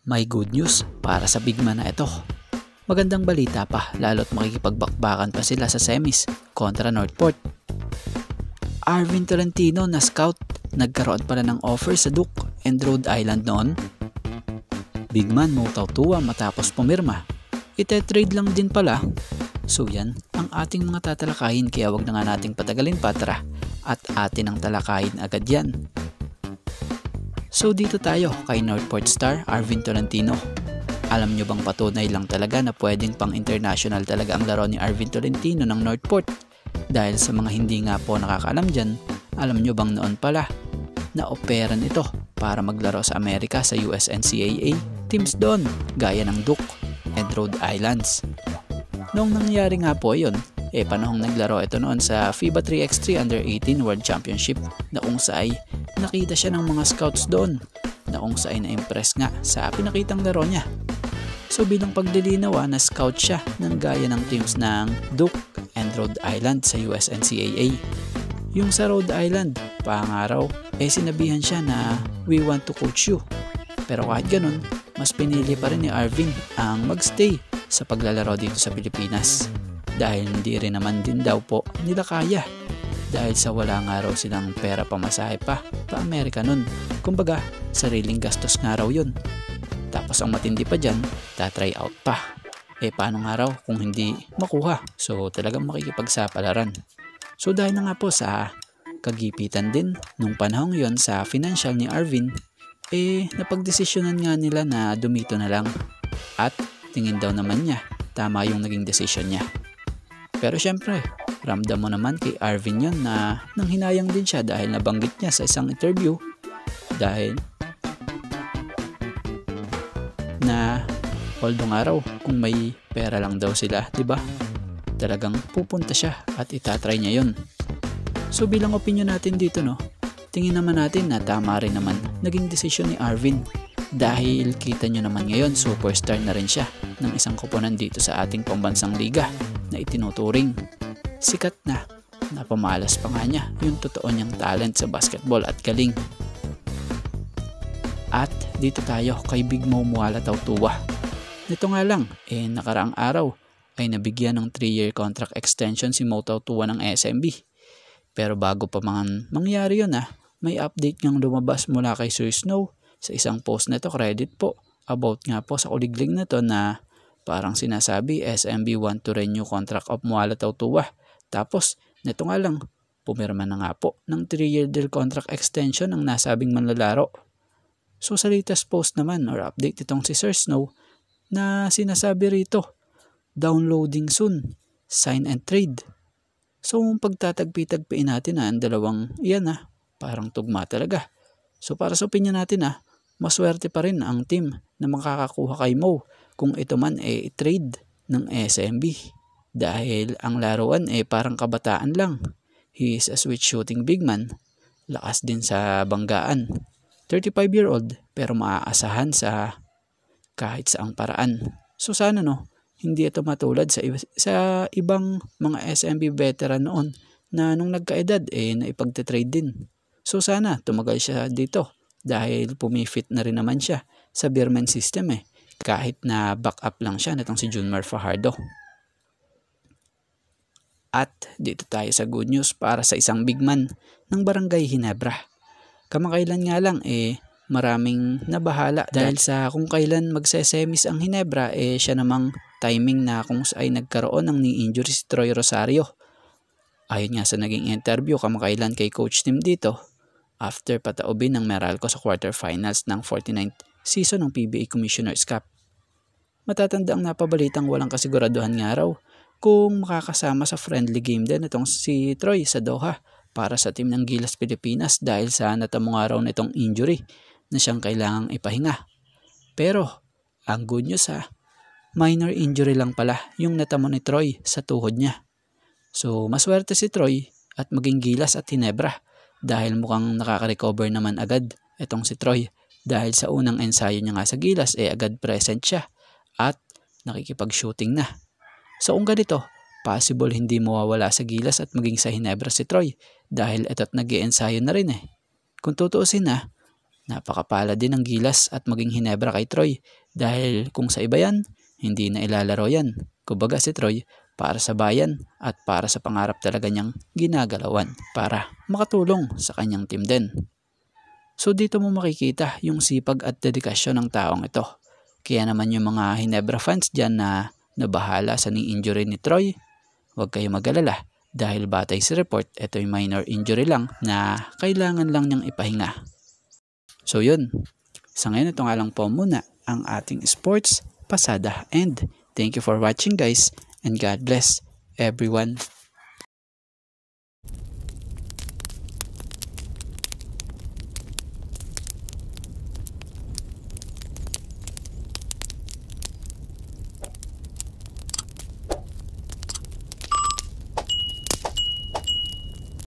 May good news para sa big man na ito. Magandang balita pa lalo't makikipagbakbakan pa sila sa semis kontra Northport. Arvin Tolentino na scout, nagkaroon pala ng offer sa Duke and Rhode Island noon. Big man Motau Tua matapos pumirma. Ite-trade lang din pala. So yan ang ating mga tatalakayin, kaya wag na nga nating patagalin pa, tara at atin ang talakayin agad yan. So dito tayo kay Northport star Arvin Tolentino. Alam nyo bang patunay lang talaga na pwedeng pang international talaga ang laro ni Arvin Tolentino ng Northport? Dahil sa mga hindi nga po nakakaalam dyan, alam nyo bang noon pala na operan ito para maglaro sa Amerika sa USNCAA teams doon gaya ng Duke and Rhode Islands. Noong nangyari nga po yun, panahong naglaro ito noon sa FIBA 3x3 Under 18 World Championship, na kung saan nakita siya ng mga scouts doon, na kung saan na-impress nga sa pinakitang laro niya. So bilang paglilinaw na scout siya ng gaya ng teams ng Duke and Rhode Island sa USNCAA. Yung sa Rhode Island, pangaraw, sinabihan siya na we want to coach you. Pero kahit ganun, mas pinili pa rin ni Arvin ang magstay sa paglalaro dito sa Pilipinas. Dahil hindi rin naman din daw po nila kaya. Dahil sa wala nga raw silang pera pamasahe pa Amerika nun. Kumbaga, sariling gastos nga raw yun. Tapos ang matindi pa dyan, tatry out pa. Paano nga raw kung hindi makuha? So talagang makikipagsapalaran. So dahil na nga po sa kagipitan din nung panahong yon sa financial ni Arvin, napagdesisyonan nga nila na dumito na lang. At tingin daw naman niya, tama yung naging decision niya. Pero syempre, ramdam mo naman kay Arvin yun na nanghinayang din siya dahil nabanggit niya sa isang interview dahil na although nga raw kung may pera lang daw sila, diba? Talagang pupunta siya at itatry niya yun. So bilang opinion natin dito, tingin naman natin na tama rin naman naging desisyon ni Arvin dahil kita nyo naman ngayon superstar na rin siya ng isang koponan dito sa ating pambansang liga na itinuturing sikat na napamalas pa nga niya yung totoo niyang talent sa basketball at galing. At dito tayo kay Big Mo Motau Tua. Nito nga lang, nakaraang araw ay nabigyan ng 3-year contract extension si Motau Tua ng SMB. Pero bago pa mangyari yun, may update ngang lumabas mula kay Sir Snow sa isang post na to, credit po, about nga po sa kuliglig na to, na parang sinasabi SMB want to renew contract of Motau Tua. Tapos nito nga lang, pumirma na nga po ng 3-year deal contract extension ng nasabing manlalaro. So sa latest post naman or update itong si Sir Snow na sinasabi rito, downloading soon, sign and trade. So pagtatagpi-tagpiin natin ang dalawang iyan, parang tugma talaga. So para sa opinion natin, maswerte pa rin ang team na makakakuha kay Mo kung ito man i-trade ng SMB. Dahil ang laruan parang kabataan lang. He is a switch shooting big man. Lakas din sa banggaan. 35-year-old pero maaasahan sa kahit saang paraan. So sana hindi ito matulad sa ibang mga SMB veteran noon na nung nagkaedad na ipagte-trade din. So sana tumagal siya dito dahil pumifit na rin naman siya sa Beerman system kahit na backup lang siya nitong si Junmar Fajardo. At dito tayo sa good news para sa isang big man ng Barangay Ginebra. Kamakailan nga lang maraming nabahala dahil sa kung kailan magsesemis ang Ginebra, siya namang timing na kung saan nagkaroon ng knee injury si Troy Rosario. Ayon nga sa naging interview kamakailan kay Coach Tim dito, after pataobin ng Meralco sa quarterfinals ng 49th season ng PBA Commissioner's Cup. Matatanda ang napabalitang walang kasiguraduhan nga raw kung makakasama sa friendly game din itong si Troy sa Doha para sa team ng Gilas Pilipinas dahil sa natamo nga raw nitong injury na siyang kailangang ipahinga. Pero ang good news, minor injury lang pala yung natamo ni Troy sa tuhod niya. So maswerte si Troy at maging Gilas at Ginebra dahil mukhang nakaka-recover naman agad itong si Troy dahil sa unang ensayo niya nga sa Gilas agad present siya at nakikipag-shooting na. So kung ganito, possible hindi mawawala sa Gilas at maging sa Ginebra si Troy dahil ito't nag-iensayo na rin. Kung tutuusin Napakapala din ng Gilas at maging Hinebra kay Troy dahil kung sa iba yan, hindi na ilalaro yan. Kumbaga si Troy para sa bayan at para sa pangarap talaga niyang ginagalawan para makatulong sa kanyang team din. So dito mo makikita yung sipag at dedikasyon ng taong ito. Kaya naman yung mga Hinebra fans dyan na nabahala sa injury ni Troy, huwag kayo mag-alala dahil batay sa report, ito yung minor injury lang na kailangan lang niyang ipahinga. So yun, sa ngayon ito nga lang po muna ang ating sports pasada and thank you for watching guys and God bless everyone.